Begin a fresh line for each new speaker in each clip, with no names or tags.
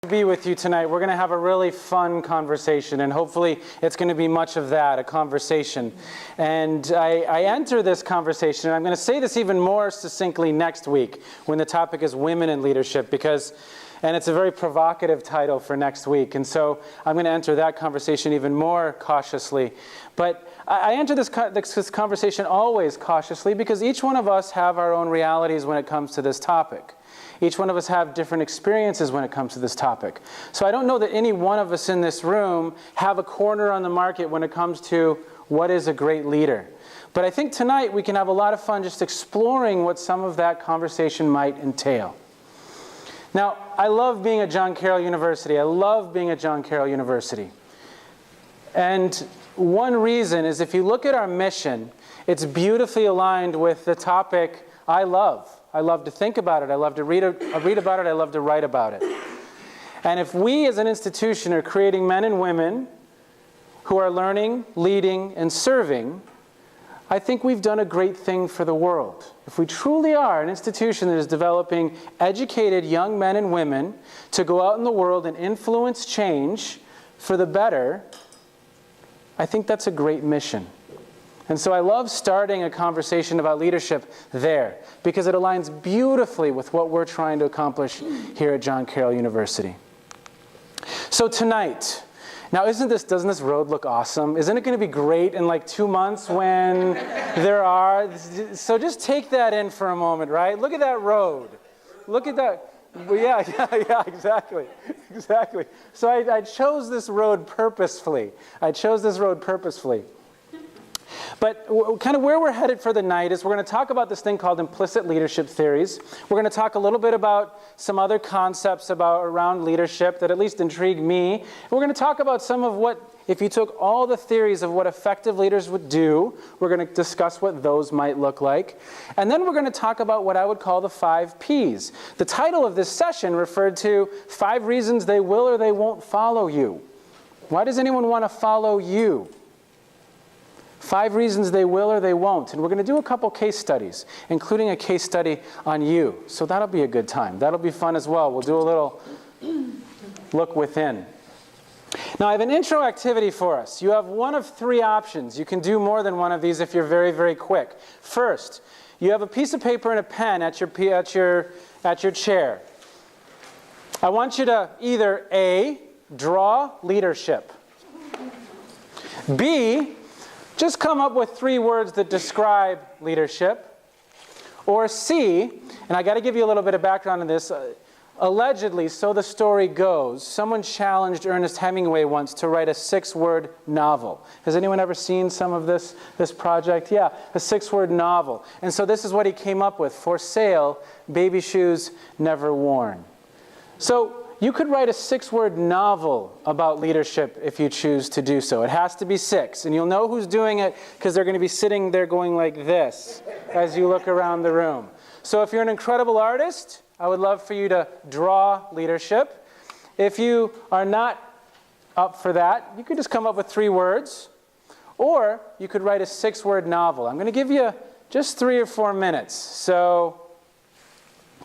Be with you tonight. We're going to have a really fun conversation, and hopefully it's going to be much of that, a conversation. And I enter this conversation, and I'm going to say this even more succinctly next week when the topic is women in leadership, and it's a very provocative title for next week. And so I'm going to enter that conversation even more cautiously. But I enter this conversation always cautiously because each one of us have our own realities when it comes to this topic. Each one of us have different experiences when it comes to this topic. So I don't know that any one of us in this room have a corner on the market when it comes to what is a great leader. But I think tonight we can have a lot of fun just exploring what some of that conversation might entail. Now, I love being at John Carroll University. I love being at John Carroll University. And one reason is if you look at our mission, it's beautifully aligned with the topic I love. I love to think about it. I love to read about it. I love to write about it. And if we as an institution are creating men and women who are learning, leading, and serving, I think we've done a great thing for the world. If we truly are an institution that is developing educated young men and women to go out in the world and influence change for the better, I think that's a great mission. And so I love starting a conversation about leadership there because it aligns beautifully with what we're trying to accomplish here at John Carroll University. So tonight, now doesn't this road look awesome? Isn't it going to be great in like 2 months when there are? So just take that in for a moment, right? Look at that road. Look at that. Yeah, exactly. So I chose this road purposefully. But kind of where we're headed for the night is we're going to talk about this thing called implicit leadership theories. We're going to talk a little bit about some other concepts around leadership that at least intrigue me. We're going to talk about some of what, if you took all the theories of what effective leaders would do, we're going to discuss what those might look like. And then we're going to talk about what I would call the 5 Ps. The title of this session referred to 5 reasons they will or they won't follow you. Why does anyone want to follow you? 5 reasons they will or they won't. And we're going to do a couple case studies, including a case study on you. So that'll be a good time. That'll be fun as well. We'll do a little look within. Now I have an intro activity for us. You have one of 3 options. You can do more than one of these if you're very, very quick. First, you have a piece of paper and a pen at your chair. I want you to either A, draw leadership. B, just come up with 3 words that describe leadership. Or C, and I got to give you a little bit of background on this. Allegedly, so the story goes, someone challenged Ernest Hemingway once to write a 6-word novel. Has anyone ever seen some of this project? Yeah, a 6-word novel. And so this is what he came up with: for sale, baby shoes never worn. So you could write a 6-word novel about leadership if you choose to do so. It has to be 6. And you'll know who's doing it because they're going to be sitting there going like this as you look around the room. So if you're an incredible artist, I would love for you to draw leadership. If you are not up for that, you could just come up with 3 words. Or you could write a 6-word novel. I'm going to give you just 3 or 4 minutes. So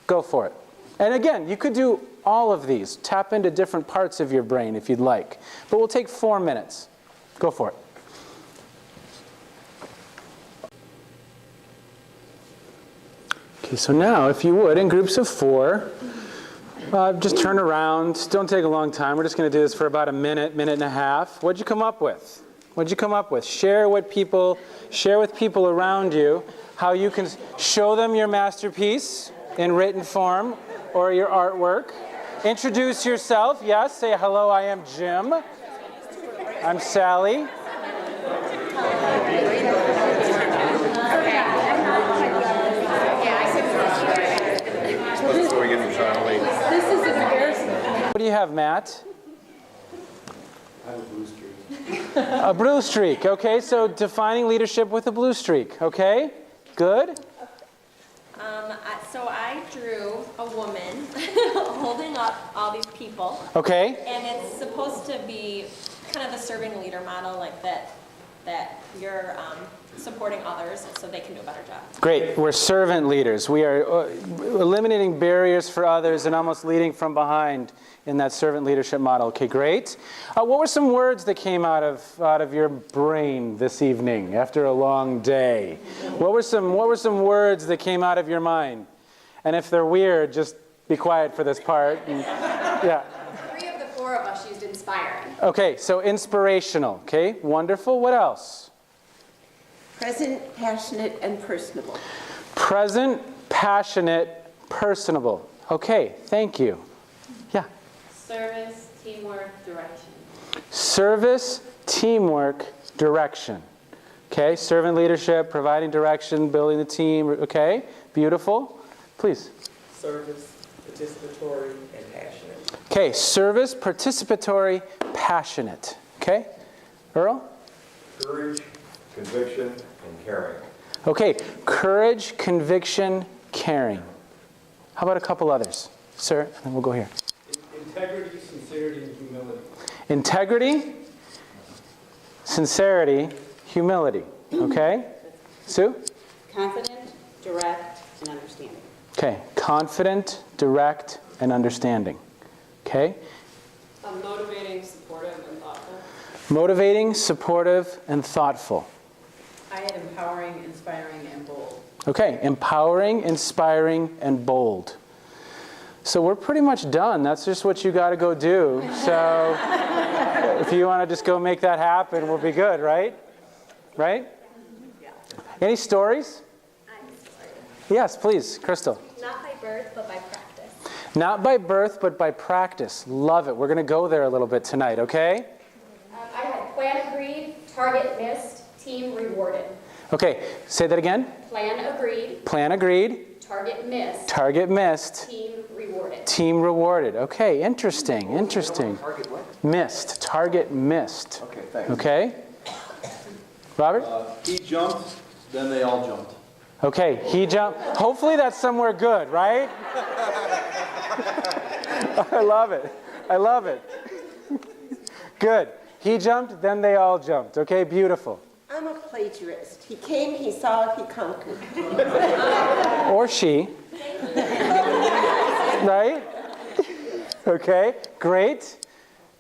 go for it. And again, you could do all of these. Tap into different parts of your brain if you'd like. But we'll take 4 minutes. Go for it. Okay, so now, if you would, in groups of 4, just turn around. Don't take a long time. We're just going to do this for about a minute, minute and a half. What'd you come up with? Share with people around you how you can show them your masterpiece in written form or your artwork. Introduce yourself. Yes, say hello, I am Jim. I'm Sally.
This is embarrassing.
What do you have, Matt?
I have a blue streak.
A blue streak. Okay, so defining leadership with a blue streak. Okay, good.
So I drew a woman holding up all these people.
Okay.
And it's supposed to be kind of the serving leader model, like that that you're supporting others so they can do a better job.
Great. We're servant leaders. We are eliminating barriers for others and almost leading from behind in that servant leadership model. Okay, great. What were some words that came out of your brain this evening after a long day? What were some words that came out of your mind? And if they're weird, just be quiet for this part. Yeah.
3 of the 4 of us used inspiring.
Okay, so inspirational. Okay, wonderful. What else?
Present, passionate, and personable.
Present, passionate, personable. Okay, thank you. Yeah.
Service, teamwork, direction.
Service, teamwork, direction. Okay, servant leadership, providing direction, building the team. Okay, beautiful. Please.
Service, participatory, and passionate.
Okay, service, participatory, passionate. Okay, Earl?
Courage, conviction, and caring.
Okay, courage, conviction, caring. How about a couple others? Sir, and then we'll go here.
Integrity, sincerity, and humility.
Integrity, sincerity, humility. Okay? Sue?
Confident, direct, and understanding.
Okay, confident, direct, and understanding. Okay?
Motivating, supportive, and thoughtful.
Motivating, supportive, and thoughtful.
I had empowering, inspiring, and bold.
Okay, empowering, inspiring, and bold. So we're pretty much done. That's just what you got to go do. So if you want to just go make that happen, we'll be good, right? Right? Any stories? Yes, please, Crystal.
Not by birth, but by practice.
Not by birth, but by practice. Love it. We're going to go there a little bit tonight, okay?
I had plan agreed, target missed, team rewarded.
Okay, say that again.
Plan agreed,
Plan agreed,
target missed,
target missed,
team rewarded.
team rewarded. Okay, interesting, interesting.
Target what?
Missed, target missed.
Okay, thanks.
Okay? Robert?
He jumped, then they all jumped.
Okay, he jumped. Hopefully that's somewhere good, right? I love it. I love it. Good. He jumped, then they all jumped. Okay, beautiful.
I'm a plagiarist. He came, he saw, he conquered.
Or she. Right? Okay, great.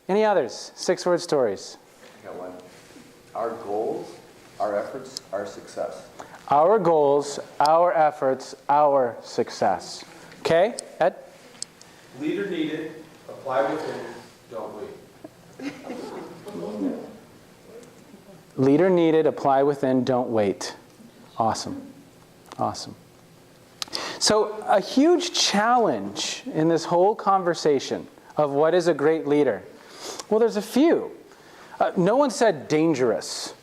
Any others? 6-word stories.
I got one. Our goals, our efforts, our success.
Our goals, our efforts, our success. Okay, Ed?
Leader needed, apply within, don't wait.
Leader needed, apply within, don't wait. Awesome. Awesome. So a huge challenge in this whole conversation of what is a great leader. Well, there's a few. No one said dangerous.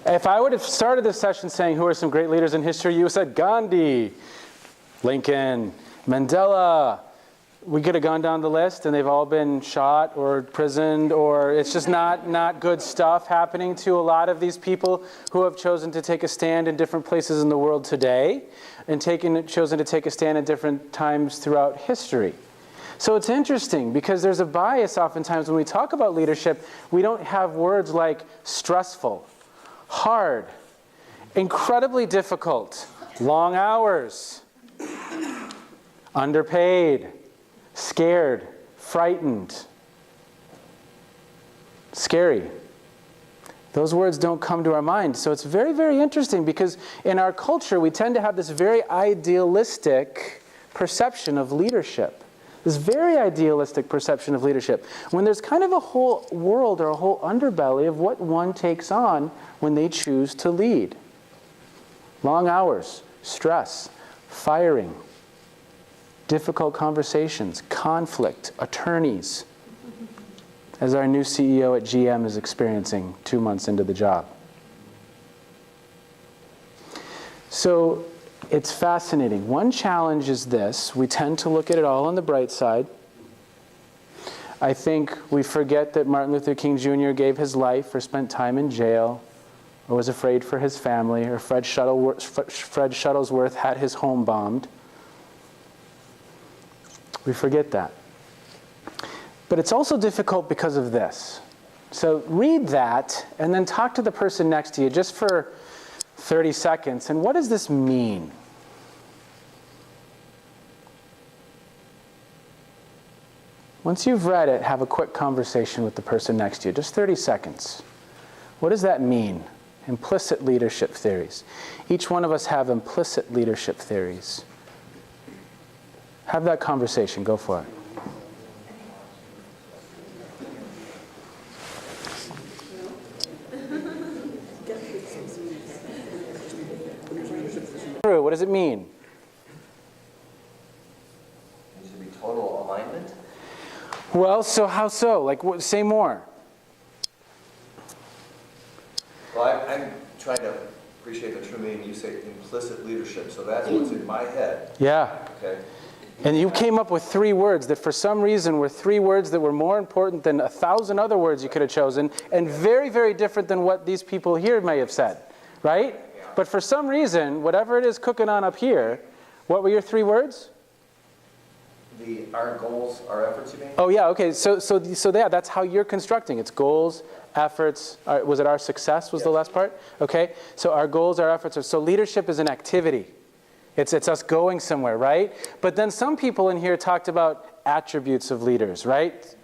If I would have started this session saying who are some great leaders in history, you would have said Gandhi, Lincoln, Mandela. We could have gone down the list and they've all been shot or imprisoned, or it's just not good stuff happening to a lot of these people who have chosen to take a stand in different places in the world today and chosen to take a stand at different times throughout history. So it's interesting because there's a bias oftentimes when we talk about leadership, we don't have words like stressful, hard, incredibly difficult, long hours, underpaid, scared, frightened, scary. Those words don't come to our mind. So it's very, very interesting because in our culture, we tend to have this very idealistic perception of leadership. This very idealistic perception of leadership, when there's kind of a whole world or a whole underbelly of what one takes on when they choose to lead. Long hours, stress, firing, difficult conversations, conflict, attorneys, as our new CEO at GM is experiencing 2 months into the job. So it's fascinating. One challenge is this. We tend to look at it all on the bright side. I think we forget that Martin Luther King Jr. gave his life or spent time in jail or was afraid for his family, or Fred Shuttlesworth had his home bombed. We forget that. But it's also difficult because of this. So read that and then talk to the person next to you just for 30 seconds. And what does this mean? Once you've read it, have a quick conversation with the person next to you. Just 30 seconds. What does that mean? Implicit leadership theories. Each one of us have implicit leadership theories. Have that conversation. Go for it. What does it mean?
It should be total alignment.
Well, so how so? Like, say more.
Well, I'm trying to appreciate the true meaning. You say implicit leadership, so that's what's in my head.
Yeah.
Okay.
And you came up with 3 words that for some reason were 3 words that were more important than 1,000 other words you could have chosen, and very, very different than what these people here may have said, right? But for some reason, whatever it is cooking on up here, what were your 3 words?
Our goals, our efforts, you mean?
Oh yeah, okay, so yeah, that's how you're constructing. It's goals, efforts, was it our success was the last part? Okay, so our goals, our efforts, so leadership is an activity. It's us going somewhere, right? But then some people in here talked about attributes of leaders, right?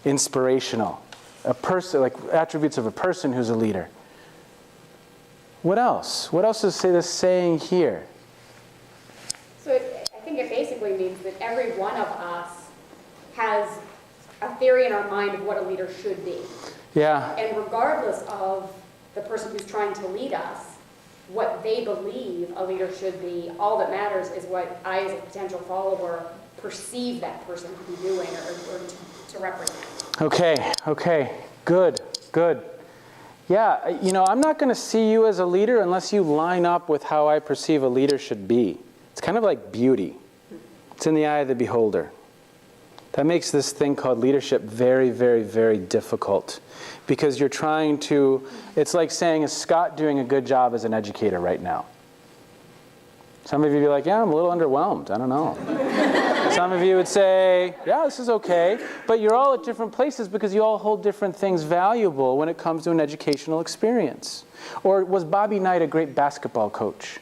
Inspirational. A person, like attributes of a person who's a leader. What else? What else is this saying here?
So I think it basically means that every one of us has a theory in our mind of what a leader should be.
Yeah.
And regardless of the person who's trying to lead us, what they believe a leader should be, all that matters is what I, as a potential follower, perceive that person to be doing or to represent.
Okay, good. Yeah, I'm not going to see you as a leader unless you line up with how I perceive a leader should be. It's kind of like beauty. It's in the eye of the beholder. That makes this thing called leadership very, very, very difficult. Because you're trying to, it's like saying, is Scott doing a good job as an educator right now? Some of you would be like, yeah, I'm a little underwhelmed. I don't know. Some of you would say, yeah, this is okay. But you're all at different places because you all hold different things valuable when it comes to an educational experience. Or was Bobby Knight a great basketball coach?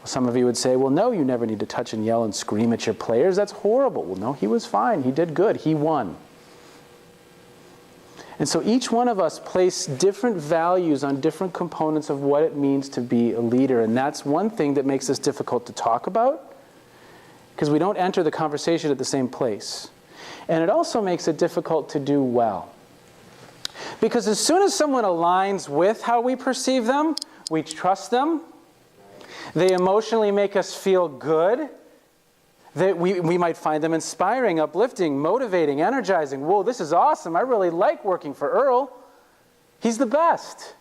Some of you would say, well, no, you never need to touch and yell and scream at your players. That's horrible. Well, no, he was fine. He did good. He won. And so each one of us place different values on different components of what it means to be a leader. And that's one thing that makes this difficult to talk about, because we don't enter the conversation at the same place. And it also makes it difficult to do well. Because as soon as someone aligns with how we perceive them, we trust them, they emotionally make us feel good, that we might find them inspiring, uplifting, motivating, energizing. Whoa, this is awesome. I really like working for Earl. He's the best.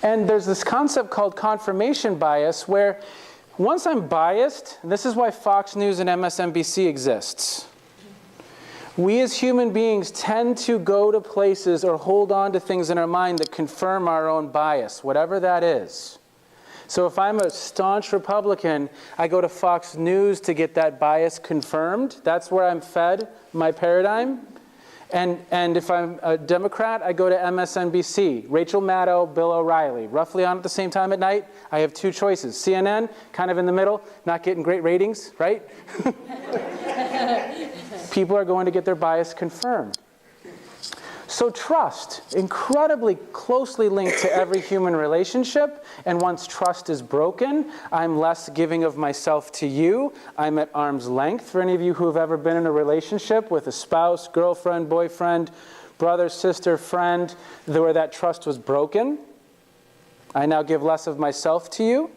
And there's this concept called confirmation bias where once I'm biased, and this is why Fox News and MSNBC exists, we as human beings tend to go to places or hold on to things in our mind that confirm our own bias, whatever that is. So if I'm a staunch Republican, I go to Fox News to get that bias confirmed. That's where I'm fed my paradigm. And if I'm a Democrat, I go to MSNBC. Rachel Maddow, Bill O'Reilly. Roughly on at the same time at night, I have 2 choices. CNN, kind of in the middle, not getting great ratings, right? People are going to get their bias confirmed. So trust, incredibly closely linked to every human relationship, and once trust is broken, I'm less giving of myself to you. I'm at arm's length. For any of you who have ever been in a relationship with a spouse, girlfriend, boyfriend, brother, sister, friend, where that trust was broken, I now give less of myself to you.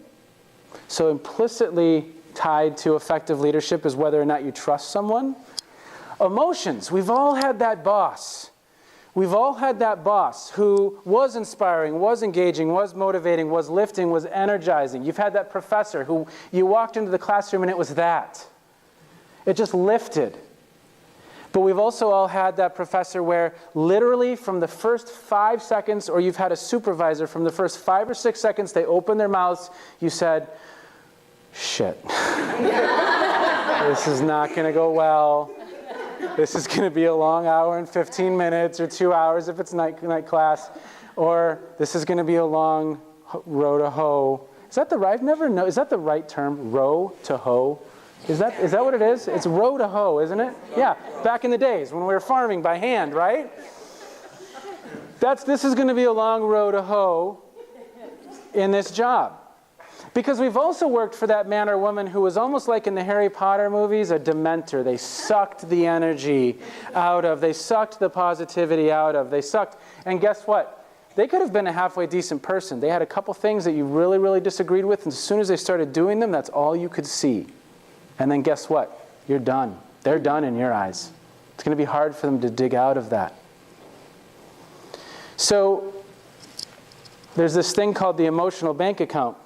So implicitly tied to effective leadership is whether or not you trust someone. Emotions, we've all had that boss. We've all had that boss who was inspiring, was engaging, was motivating, was lifting, was energizing. You've had that professor who you walked into the classroom and it was that. It just lifted. But we've also all had that professor where literally from the first 5 seconds, or you've had a supervisor from the first 5 or 6 seconds, they opened their mouths, you said, shit. This is not going to go well. This is going to be a long hour and 15 minutes or 2 hours if it's night class. Or this is going to be a long row to hoe. Is that the right? I've never know. Is that the right term? Row to hoe? Is that what it is? It's row to hoe, isn't it? Yeah. Back in the days when we were farming by hand, right? This is going to be a long row to hoe in this job. Because we've also worked for that man or woman who was almost like in the Harry Potter movies, a dementor. They sucked the energy out of, they sucked the positivity out of, and guess what? They could have been a halfway decent person. They had a couple things that you really, really disagreed with, and as soon as they started doing them, that's all you could see. And then guess what? You're done. They're done in your eyes. It's going to be hard for them to dig out of that. So there's this thing called the emotional bank account.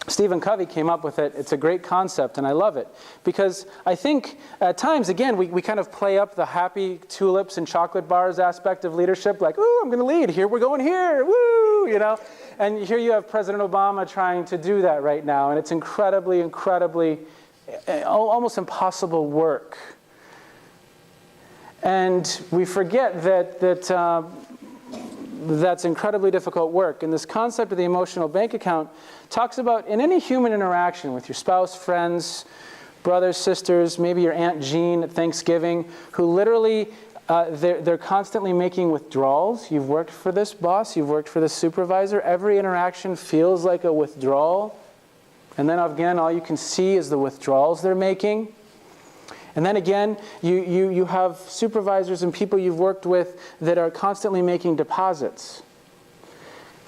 Stephen Covey came up with it. It's a great concept, and I love it. Because I think at times, again, we kind of play up the happy tulips and chocolate bars aspect of leadership, like, ooh, I'm going to lead. Here, we're going here. Woo, you know. And here you have President Obama trying to do that right now, and it's incredibly, incredibly, almost impossible work. And we forget that's incredibly difficult work. And this concept of the emotional bank account talks about in any human interaction with your spouse, friends, brothers, sisters, maybe your Aunt Jean at Thanksgiving, who literally, they're constantly making withdrawals. You've worked for this boss, you've worked for this supervisor. Every interaction feels like a withdrawal. And then again, all you can see is the withdrawals they're making. And then again, you have supervisors and people you've worked with that are constantly making deposits.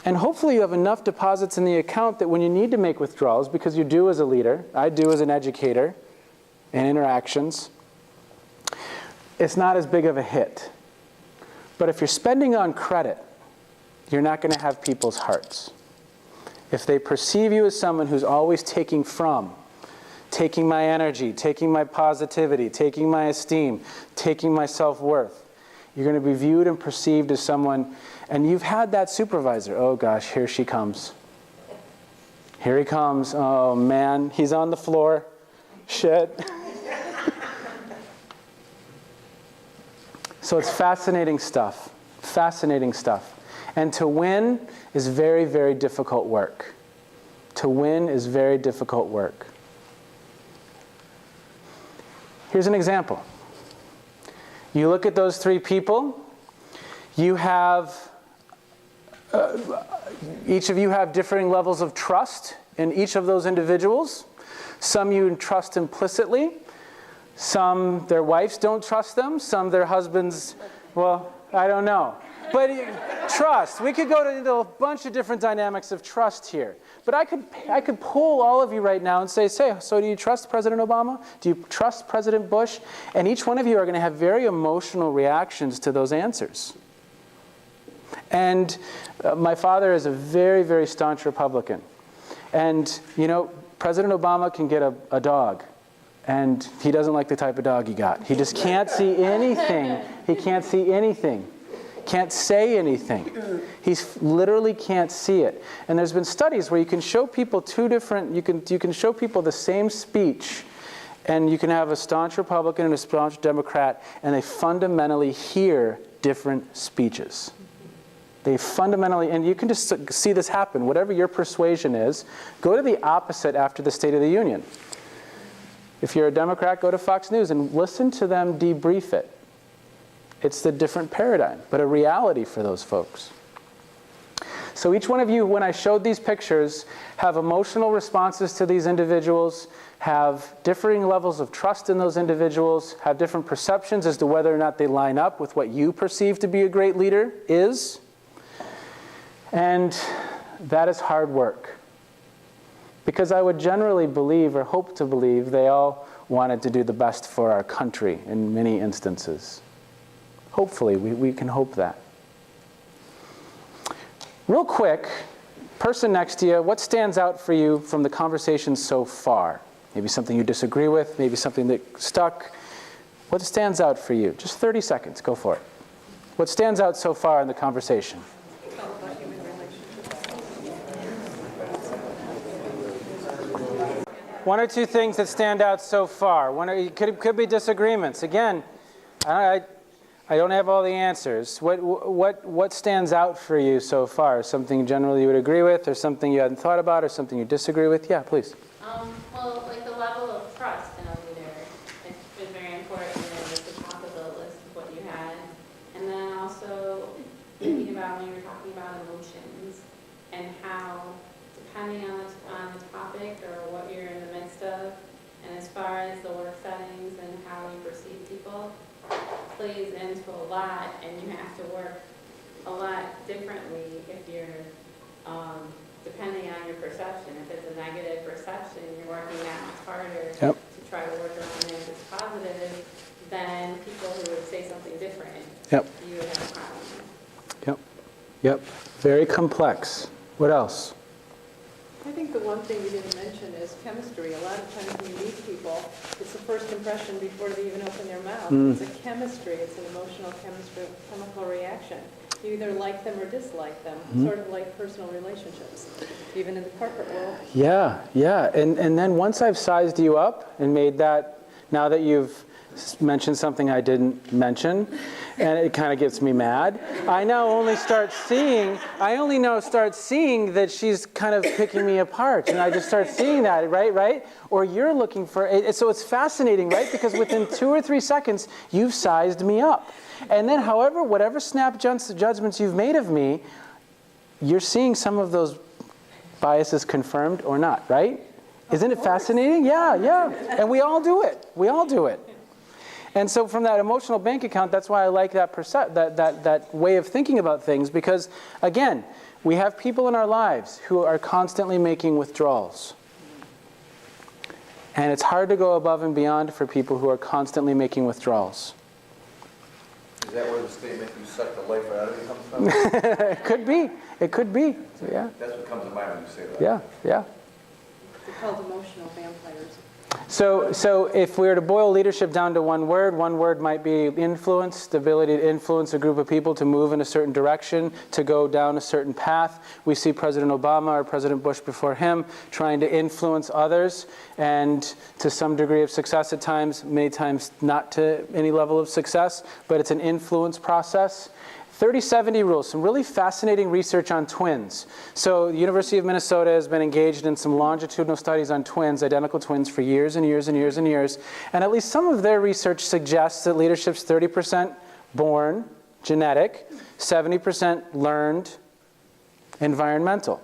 And hopefully you have enough deposits in the account that when you need to make withdrawals, because you do as a leader, I do as an educator in interactions, it's not as big of a hit. But if you're spending on credit, you're not going to have people's hearts. If they perceive you as someone who's always taking from, taking my energy, taking my positivity, taking my esteem, taking my self-worth, you're going to be viewed and perceived as someone, and you've had that supervisor. Oh gosh, here she comes. Here he comes. Oh man, he's on the floor. Shit. So it's fascinating stuff. Fascinating stuff. And to win is very, very difficult work. To win is very difficult work. Here's an example. You look at those three people. You have, each of you have differing levels of trust in each of those individuals. Some you trust implicitly. Some, their wives don't trust them. Some, their husbands, well, I don't know. But trust, we could go into a bunch of different dynamics of trust here. But I could poll all of you right now and say, so do you trust President Obama? Do you trust President Bush? And each one of you are going to have very emotional reactions to those answers. And my father is a very, very staunch Republican. And, you know, President Obama can get a dog. And he doesn't like the type of dog he got. He just can't see anything. He can't see anything. Can't say anything. He literally can't see it. And there's been studies where you can show people you can show people the same speech, and you can have a staunch Republican and a staunch Democrat, and they fundamentally hear different speeches. They fundamentally, and you can just see this happen. Whatever your persuasion is, go to the opposite after the State of the Union. If you're a Democrat, go to Fox News and listen to them debrief it. It's the different paradigm, but a reality for those folks. So each one of you, when I showed these pictures, have emotional responses to these individuals, have differing levels of trust in those individuals, have different perceptions as to whether or not they line up with what you perceive to be a great leader is. And that is hard work. Because I would generally believe, or hope to believe, they all wanted to do the best for our country in many instances. Hopefully, we can hope that. Real quick, person next to you, what stands out for you from the conversation so far? Maybe something you disagree with, maybe something that stuck. What stands out for you? Just 30 seconds, go for it. What stands out so far in the conversation? One or two things that stand out so far. Could be disagreements. Again, I don't have all the answers. What stands out for you so far? Something generally you would agree with, or something you hadn't thought about, or something you disagree with? Yeah, please.
Well, like the level of trust in a leader is very important, and it's the top of the list of what you had. And then also thinking about when you were talking about emotions and how, depending on the topic or what you're in the midst of, and as far as the work settings and how you perceive people, plays into a lot, and you have to work a lot differently if you're, depending on your perception. If it's a negative perception, you're working that much harder
Yep.
to try to work around it. If it's positive, then people who would say something different,
Yep.
you would have a problem.
Yep. Very complex. What else?
I think the one thing you didn't mention is chemistry. A lot of times when you meet people, it's the first impression before they even open their mouth. It's a chemistry. It's an emotional chemical reaction. You either like them or dislike them, sort of like personal relationships, even in the corporate world.
Yeah. And then once I've sized you up and made that, now that you've mentioned something I didn't mention, and it kind of gets me mad, I only start seeing that she's kind of picking me apart, and I just start seeing that, right? Or you're looking for it. So it's fascinating, right? Because within 2 or 3 seconds, you've sized me up. And then whatever snap judgments you've made of me, you're seeing some of those biases confirmed or not, right? Isn't it fascinating? Yeah. And we all do it. And so from that emotional bank account, that's why I like that way of thinking about things, because, again, we have people in our lives who are constantly making withdrawals. And it's hard to go above and beyond for people who are constantly making withdrawals.
Is that where the statement, "you suck the life out of me," comes from?
It could be. So, yeah.
That's what comes to mind when you say that.
Yeah.
They're called emotional vampires.
So if we were to boil leadership down to one word might be influence, the ability to influence a group of people to move in a certain direction, to go down a certain path. We see President Obama or President Bush before him trying to influence others, and to some degree of success at times, many times not to any level of success, but it's an influence process. 30-70 rule, some really fascinating research on twins. So the University of Minnesota has been engaged in some longitudinal studies on twins, identical twins, for years and years and years and years. And at least some of their research suggests that leadership's 30% born, genetic, 70% learned, environmental.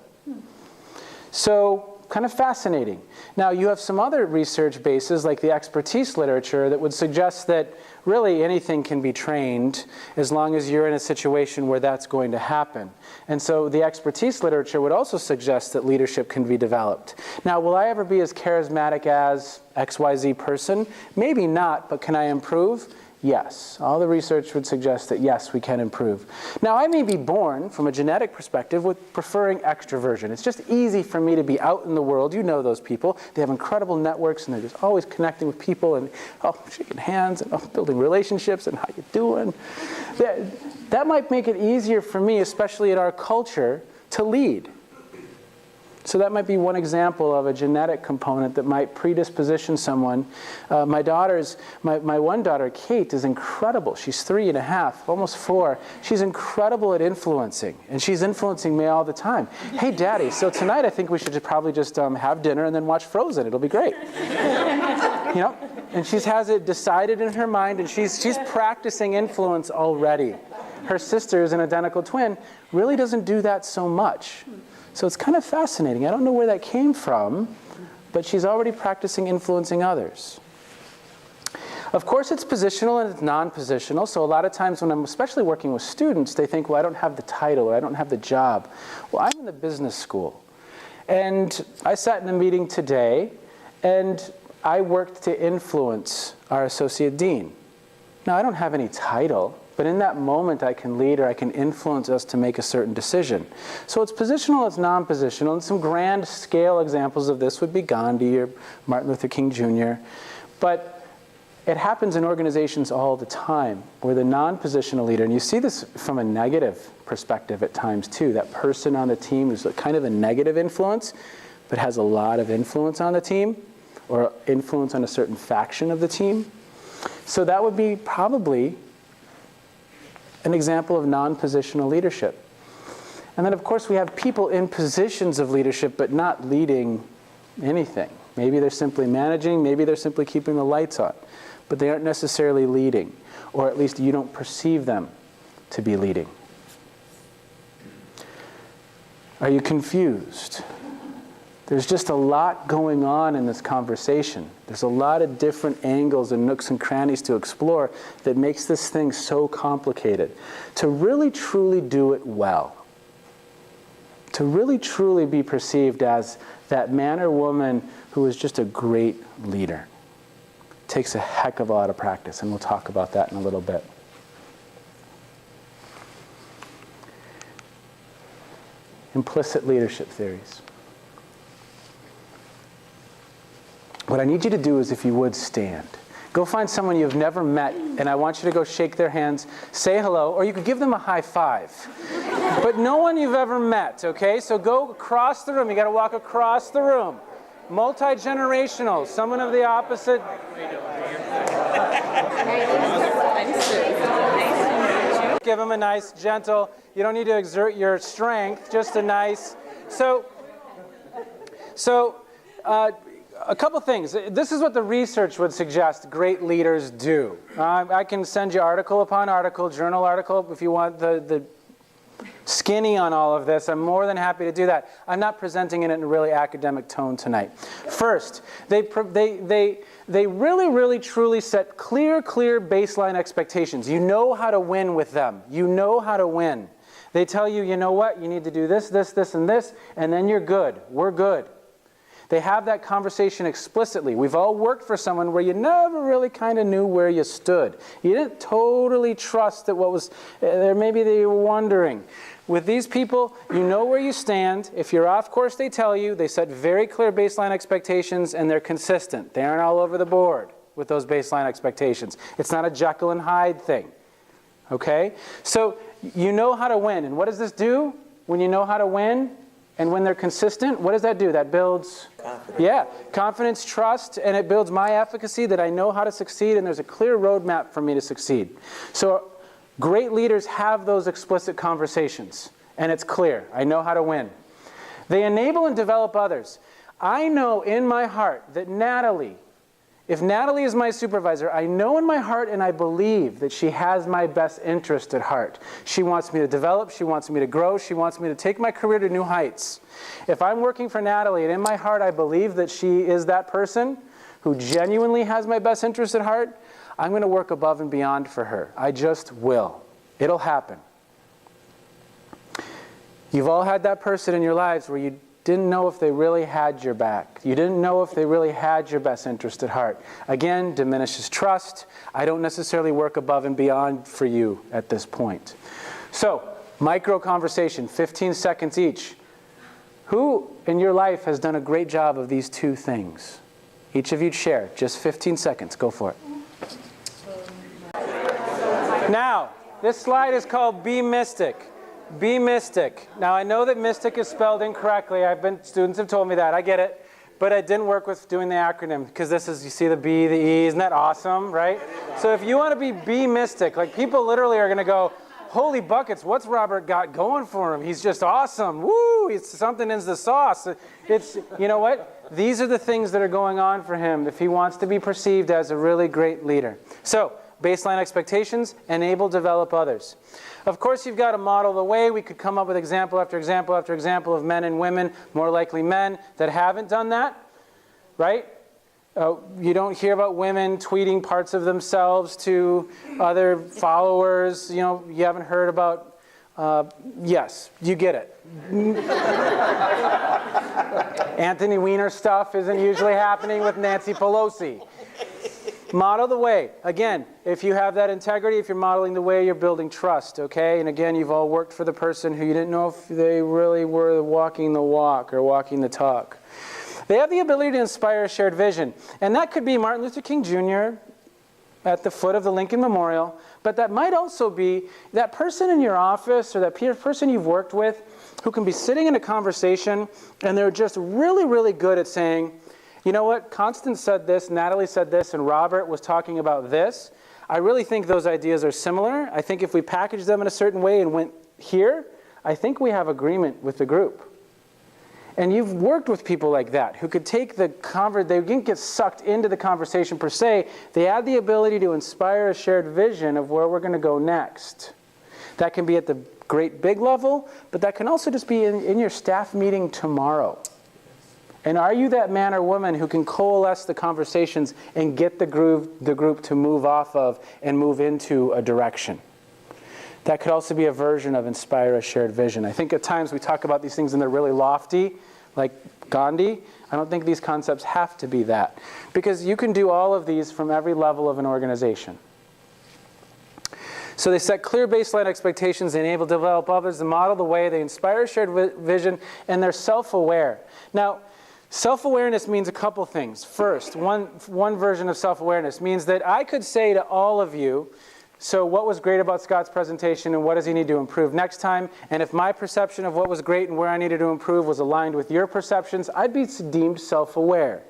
So kind of fascinating. Now, you have some other research bases, like the expertise literature, that would suggest that really anything can be trained as long as you're in a situation where that's going to happen. And so the expertise literature would also suggest that leadership can be developed. Now, will I ever be as charismatic as XYZ person? Maybe not, but can I improve? Yes. All the research would suggest that, yes, we can improve. Now, I may be born, from a genetic perspective, with preferring extroversion. It's just easy for me to be out in the world. You know those people. They have incredible networks, and they're just always connecting with people, and shaking hands, and building relationships, and how you doing. That might make it easier for me, especially in our culture, to lead. So that might be one example of a genetic component that might predisposition someone. My one daughter, Kate, is incredible. She's 3.5, almost 4. She's incredible at influencing, and she's influencing me all the time. Hey, Daddy, so tonight I think we should probably just have dinner and then watch Frozen. It'll be great. And she has it decided in her mind, and she's practicing influence already. Her sister is an identical twin, really doesn't do that so much. So it's kind of fascinating. I don't know where that came from, but she's already practicing influencing others. Of course, it's positional and it's non-positional. So a lot of times when I'm especially working with students, they think, well, I don't have the title or I don't have the job. Well, I'm in the business school. And I sat in a meeting today, and I worked to influence our associate dean. Now, I don't have any title, but in that moment, I can lead or I can influence us to make a certain decision. So it's positional, it's non-positional, and some grand scale examples of this would be Gandhi or Martin Luther King Jr. But it happens in organizations all the time, where the non-positional leader, and you see this from a negative perspective at times too, that person on the team who's kind of a negative influence, but has a lot of influence on the team, or influence on a certain faction of the team. So that would be probably an example of non-positional leadership. And then, of course, we have people in positions of leadership but not leading anything. Maybe they're simply managing, maybe they're simply keeping the lights on, but they aren't necessarily leading, or at least you don't perceive them to be leading. Are you confused? There's just a lot going on in this conversation. There's a lot of different angles and nooks and crannies to explore that makes this thing so complicated. To really truly do it well, to really truly be perceived as that man or woman who is just a great leader, takes a heck of a lot of practice, and we'll talk about that in a little bit. Implicit leadership theories. What I need you to do is, if you would, stand. Go find someone you've never met, and I want you to go shake their hands, say hello, or you could give them a high five. But no one you've ever met, okay? So go across the room. You got to walk across the room. Multi-generational, someone of the opposite. Give them a nice, gentle, you don't need to exert your strength, just a nice. So a couple things. This is what the research would suggest great leaders do. I can send you article upon article, journal article, if you want the skinny on all of this. I'm more than happy to do that. I'm not presenting it in a really academic tone tonight. First, they really, really, truly set clear baseline expectations. You know how to win with them. You know how to win. They tell you, you know what, you need to do this, and this, and then you're good. We're good. They have that conversation explicitly. We've all worked for someone where you never really kind of knew where you stood. You didn't totally trust that what was there. Maybe they were wondering. With these people, you know where you stand. If you're off course, they tell you. They set very clear baseline expectations, and they're consistent. They aren't all over the board with those baseline expectations. It's not a Jekyll and Hyde thing. Okay? So you know how to win. And what does this do when you know how to win? And when they're consistent, what does that do? That builds confidence, trust, and it builds my efficacy that I know how to succeed, and there's a clear roadmap for me to succeed. So great leaders have those explicit conversations, and it's clear. I know how to win. They enable and develop others. I know in my heart that Natalie, if Natalie is my supervisor, I know in my heart and I believe that she has my best interest at heart. She wants me to develop, she wants me to grow, she wants me to take my career to new heights. If I'm working for Natalie and in my heart I believe that she is that person who genuinely has my best interest at heart, I'm going to work above and beyond for her. I just will. It'll happen. You've all had that person in your lives where you didn't know if they really had your back. You didn't know if they really had your best interest at heart. Again, diminishes trust. I don't necessarily work above and beyond for you at this point. So, micro conversation, 15 seconds each. Who in your life has done a great job of these two things? Each of you share, just 15 seconds. Go for it. Now, this slide is called Be Mystic. Be mystic. Now, I know that mystic is spelled incorrectly. Students have told me that. I get it. But I didn't work with doing the acronym because this is, you see the B, the E. Isn't that awesome, right? So if you want to be mystic, like people literally are going to go, holy buckets, what's Robert got going for him? He's just awesome. Woo, it's something in the sauce. It's, you know what? These are the things that are going on for him if he wants to be perceived as a really great leader. So, baseline expectations, enable, develop others. Of course, you've got to model the way. We could come up with example after example after example of men and women, more likely men, that haven't done that, right? You don't hear about women tweeting parts of themselves to other followers. You know, you haven't heard about, yes, you get it. Anthony Weiner stuff isn't usually happening with Nancy Pelosi. Model the way. Again, if you have that integrity, if you're modeling the way, you're building trust, okay? And again, you've all worked for the person who you didn't know if they really were walking the walk or walking the talk. They have the ability to inspire a shared vision. And that could be Martin Luther King Jr. at the foot of the Lincoln Memorial, but that might also be that person in your office or that person you've worked with who can be sitting in a conversation and they're just really, really good at saying, you know what, Constance said this, Natalie said this, and Robert was talking about this. I really think those ideas are similar. I think if we package them in a certain way and went here, I think we have agreement with the group. And you've worked with people like that who could take the they didn't get sucked into the conversation per se. They had the ability to inspire a shared vision of where we're going to go next. That can be at the great big level, but that can also just be in your staff meeting tomorrow. And are you that man or woman who can coalesce the conversations and get the group to move off of and move into a direction? That could also be a version of inspire a shared vision. I think at times we talk about these things and they're really lofty, like Gandhi. I don't think these concepts have to be that. Because you can do all of these from every level of an organization. So they set clear baseline expectations, they enable to develop others, to model the way, they inspire a shared vision, and they're self-aware. Now, self-awareness means a couple things. First, one version of self-awareness means that I could say to all of you, so what was great about Scott's presentation and what does he need to improve next time? And if my perception of what was great and where I needed to improve was aligned with your perceptions, I'd be deemed self-aware.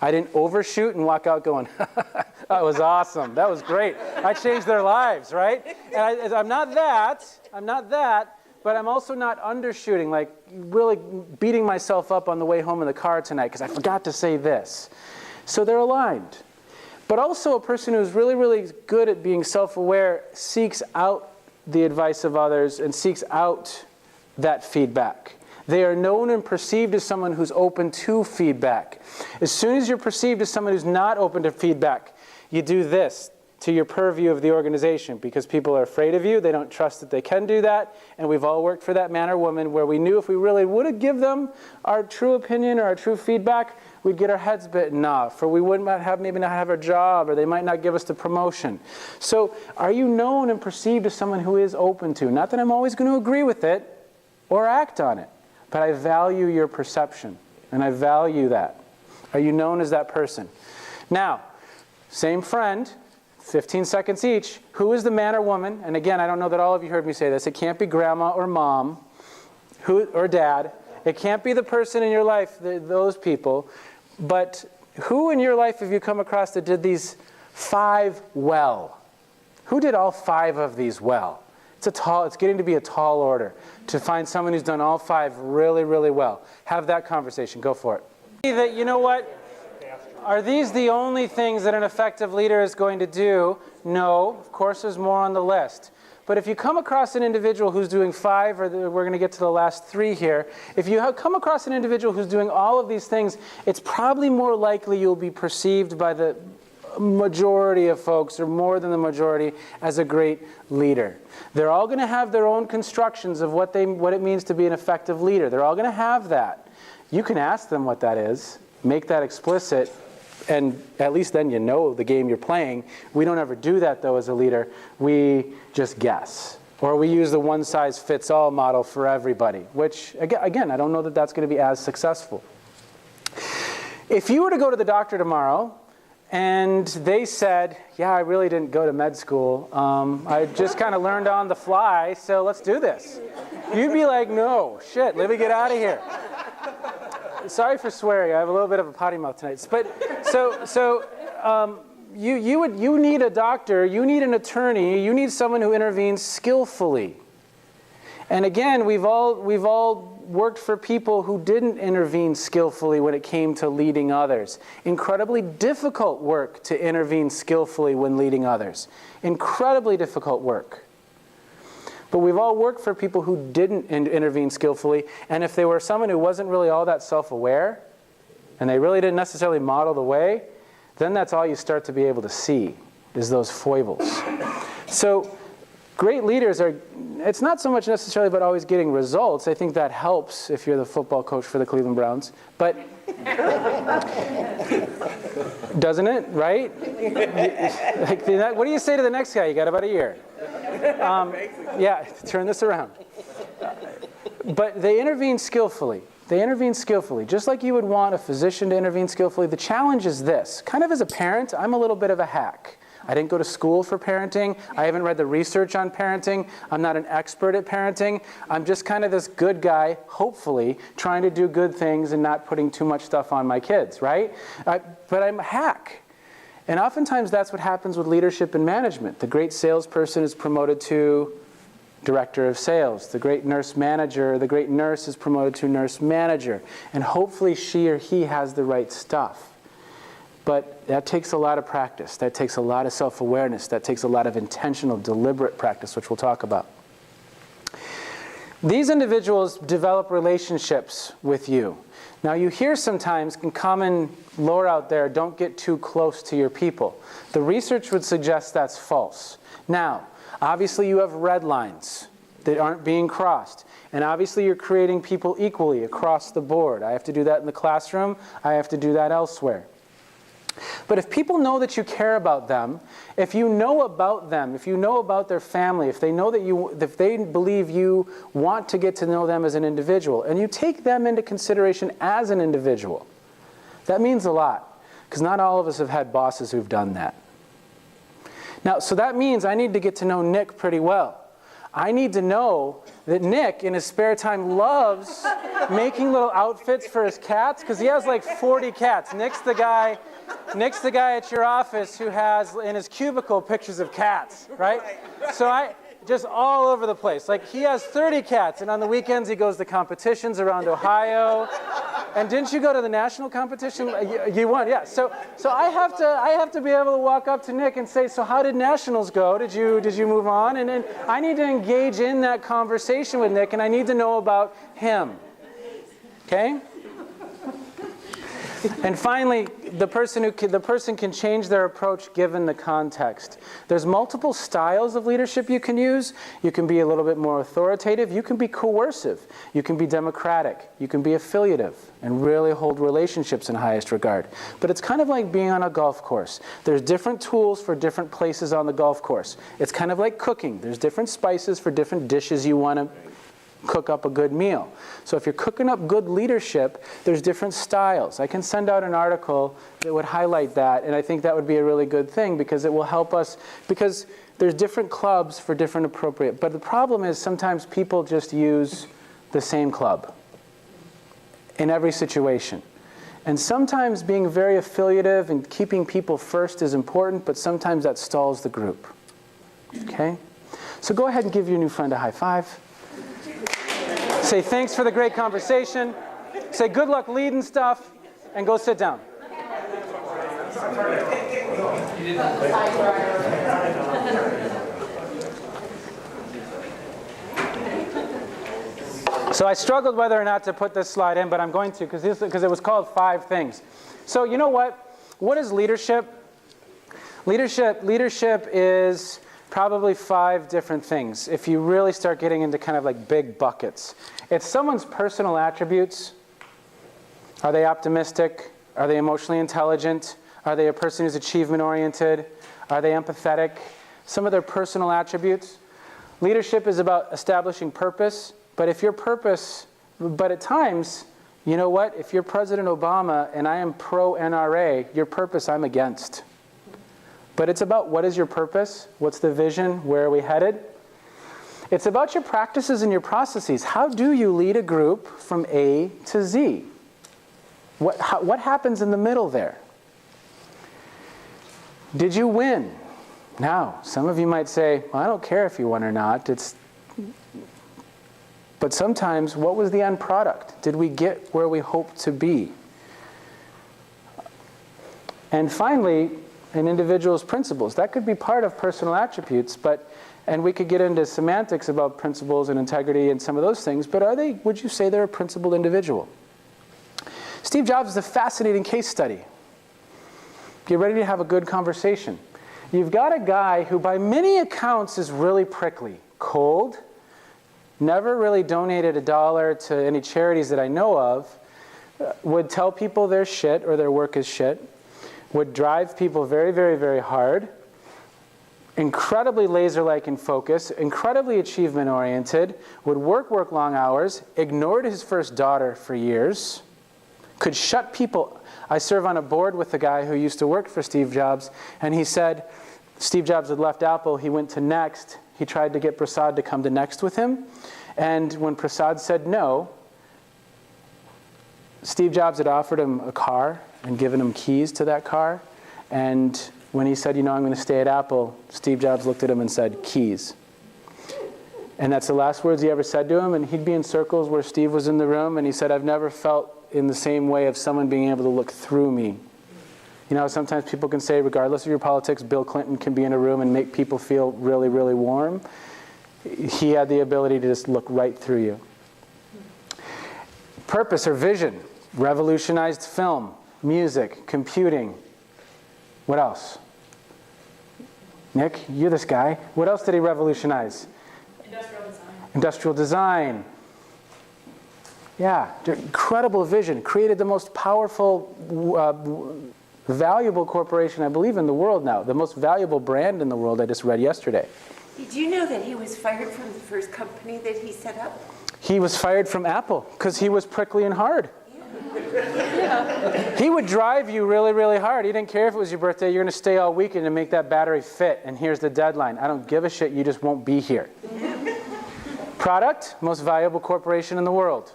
I didn't overshoot and walk out going, that was awesome, that was great. I changed their lives, right? And I'm not that, but I'm also not undershooting, like really beating myself up on the way home in the car tonight because I forgot to say this. So they're aligned. But also a person who's really, really good at being self-aware seeks out the advice of others and seeks out that feedback. They are known and perceived as someone who's open to feedback. As soon as you're perceived as someone who's not open to feedback, you do this to your purview of the organization because people are afraid of you. They don't trust that they can do that. And we've all worked for that man or woman where we knew if we really would give them our true opinion or our true feedback, we'd get our heads bitten off, or we wouldn't maybe not have our job, or they might not give us the promotion. So are you known and perceived as someone who is open to? Not that I'm always going to agree with it or act on it, but I value your perception, and I value that. Are you known as that person? Now, same friend, 15 seconds each. Who is the man or woman? And again, I don't know that all of you heard me say this. It can't be grandma or mom or dad. It can't be the person in your life, those people. But who in your life have you come across that did these 5 well? Who did all 5 of these well? It's getting to be a tall order to find someone who's done all 5 really, really well. Have that conversation. Go for it. That, you know what? Are these the only things that an effective leader is going to do? No. Of course, there's more on the list. But if you come across an individual who's doing 5, or we're going to get to the last 3 here, if you come across an individual who's doing all of these things, it's probably more likely you'll be perceived by the majority of folks, or more than the majority, as a great leader. They're all going to have their own constructions of what it means to be an effective leader. They're all going to have that. You can ask them what that is, make that explicit, and at least then you know the game you're playing. We don't ever do that, though, as a leader. We just guess. Or we use the one-size-fits-all model for everybody, which, again, I don't know that that's going to be as successful. If you were to go to the doctor tomorrow, and they said, yeah, I really didn't go to med school. I just kind of learned on the fly, so let's do this. You'd be like, no, shit, let me get out of here. Sorry for swearing. I have a little bit of a potty mouth tonight. But you need a doctor, you need an attorney, you need someone who intervenes skillfully. And again, we've all worked for people who didn't intervene skillfully when it came to leading others. Incredibly difficult work to intervene skillfully when leading others. Incredibly difficult work. But we've all worked for people who didn't intervene skillfully, and if they were someone who wasn't really all that self-aware, and they really didn't necessarily model the way, then that's all you start to be able to see, is those foibles. So great leaders it's not so much necessarily about always getting results. I think that helps if you're the football coach for the Cleveland Browns. But doesn't it, right? What do you say to the next guy? You got about a year. Yeah, turn this around. But they intervene skillfully. They intervene skillfully. Just like you would want a physician to intervene skillfully, the challenge is this. Kind of as a parent, I'm a little bit of a hack. I didn't go to school for parenting. I haven't read the research on parenting. I'm not an expert at parenting. I'm just kind of this good guy, hopefully, trying to do good things and not putting too much stuff on my kids, right? But I'm a hack. And oftentimes that's what happens with leadership and management. The great salesperson is promoted to director of sales. The great nurse manager, the great nurse is promoted to nurse manager. And hopefully she or he has the right stuff. But that takes a lot of practice. That takes a lot of self-awareness. That takes a lot of intentional, deliberate practice, which we'll talk about. These individuals develop relationships with you. Now you hear sometimes in common lore out there, don't get too close to your people. The research would suggest that's false. Now, obviously you have red lines that aren't being crossed. And obviously you're creating people equally across the board. I have to do that in the classroom. I have to do that elsewhere. But if people know that you care about them, if you know about them, if you know about their family, if they know that if they believe you want to get to know them as an individual, and you take them into consideration as an individual, that means a lot. Because not all of us have had bosses who've done that. Now, so that means I need to get to know Nick pretty well. I need to know that Nick, in his spare time, loves making little outfits for his cats, because he has like 40 cats. Nick's the guy at your office who has in his cubicle pictures of cats, right? So just all over the place. Like he has 30 cats, and on the weekends he goes to competitions around Ohio. And didn't you go to the national competition? You won, yeah. So I have to be able to walk up to Nick and say, so how did nationals go? Did you move on? And then I need to engage in that conversation with Nick, and I need to know about him. Okay? And finally, the person can change their approach given the context. There's multiple styles of leadership you can use. You can be a little bit more authoritative. You can be coercive. You can be democratic. You can be affiliative and really hold relationships in highest regard. But it's kind of like being on a golf course. There's different tools for different places on the golf course. It's kind of like cooking. There's different spices for different dishes you want to cook up a good meal. So if you're cooking up good leadership, there's different styles. I can send out an article that would highlight that, and I think that would be a really good thing because it will help us, because there's different clubs for different appropriate. But the problem is sometimes people just use the same club in every situation. And sometimes being very affiliative and keeping people first is important, but sometimes that stalls the group. Okay? So go ahead and give your new friend a high five. Say thanks for the great conversation. Say good luck leading stuff, and go sit down. So I struggled whether or not to put this slide in, but I'm going to because it was called 5 things. So you know what? What is leadership? Leadership is probably 5 different things if you really start getting into kind of like big buckets. It's someone's personal attributes. Are they optimistic? Are they emotionally intelligent? Are they a person who's achievement-oriented? Are they empathetic? Some of their personal attributes. Leadership is about establishing purpose, but at times, you know what? If you're President Obama and I am pro-NRA, your purpose I'm against. But it's about what is your purpose? What's the vision? Where are we headed? It's about your practices and your processes. How do you lead a group from A to Z? What happens in the middle there? Did you win? Now, some of you might say, well, I don't care if you won or not. But sometimes, what was the end product? Did we get where we hoped to be? And finally, an individual's principles. That could be part of personal attributes, and we could get into semantics about principles and integrity and some of those things, but would you say they're a principled individual? Steve Jobs is a fascinating case study. Get ready to have a good conversation. You've got a guy who by many accounts is really prickly, cold, never really donated $1 to any charities that I know of, would tell people they're shit or their work is shit, would drive people very, very, very hard, incredibly laser-like in focus, incredibly achievement-oriented, would work long hours, ignored his first daughter for years, could shut people. I serve on a board with a guy who used to work for Steve Jobs, and he said, Steve Jobs had left Apple. He went to Next. He tried to get Prasad to come to Next with him. And when Prasad said no, Steve Jobs had offered him a car and given him keys to that car. And when he said, I'm going to stay at Apple, Steve Jobs looked at him and said, keys. And that's the last words he ever said to him. And he'd be in circles where Steve was in the room, and he said, I've never felt in the same way of someone being able to look through me. Sometimes people can say, regardless of your politics, Bill Clinton can be in a room and make people feel really, really warm. He had the ability to just look right through you. Purpose or vision, revolutionized film, music, computing. What else? Nick, you're this guy. What else did he revolutionize?
Industrial design.
Industrial design. Yeah, incredible vision. Created the most powerful, valuable corporation, I believe, in the world now. The most valuable brand in the world, I just read yesterday.
Did you know that he was fired from the first company that he set up?
He was fired from Apple because he was prickly and hard. He would drive you really, really hard. He didn't care if it was your birthday. You're going to stay all weekend to make that battery fit, and here's the deadline. I don't give a shit. You just won't be here. Product, most valuable corporation in the world.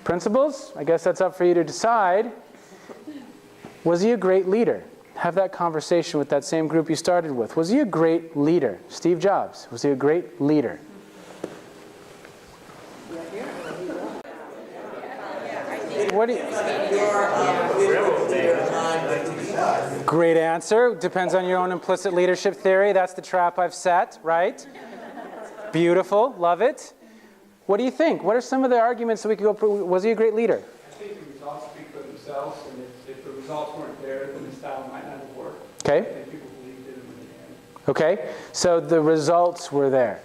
Principles, I guess that's up for you to decide. Was he a great leader? Have that conversation with that same group you started with. Was he a great leader? Steve Jobs, was he a great leader? What do you... Great answer. Depends on your own implicit leadership theory. That's the trap I've set, right? Beautiful. Love it. What do you think? What are some of the arguments that we could go through? Was he a great leader?
I think the results speak for themselves, and if the results weren't there, then the style might not have worked.
Okay.
I think people believed in him in the end.
Okay. So the results were there.